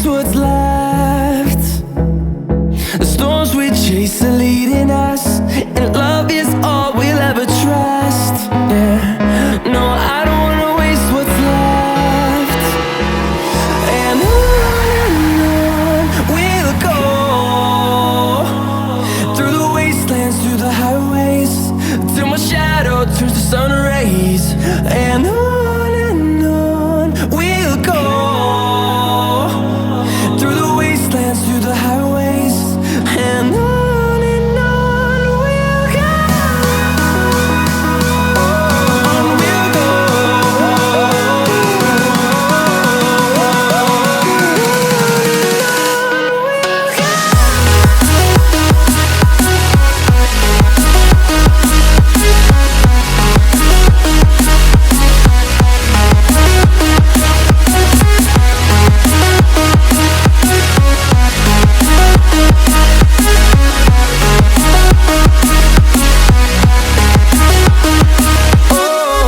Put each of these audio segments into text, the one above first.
waste what's left. The storms we chase are leading us, and love is all we'll ever trust. Yeah, no, I don't wanna waste what's left. And on we'll go, through the wastelands, through the highways, till my shadow turns to sun rays. And on we'll go, through the wastelands, through the highways, and on we'll go.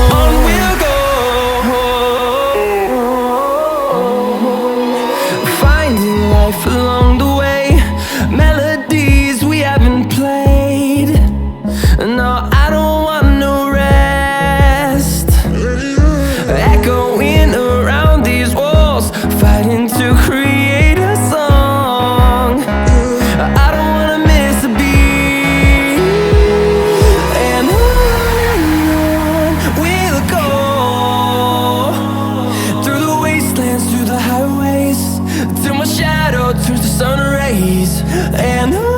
On we'll go. On we'll go, finding life along the way, melodies we haven't played. No, I don't want no rest, echoing around these walls, fighting to create a song. I don't wanna miss a beat. And on we'll go, through the wastelands, through the highways, till my shadow turns to sun rays. And on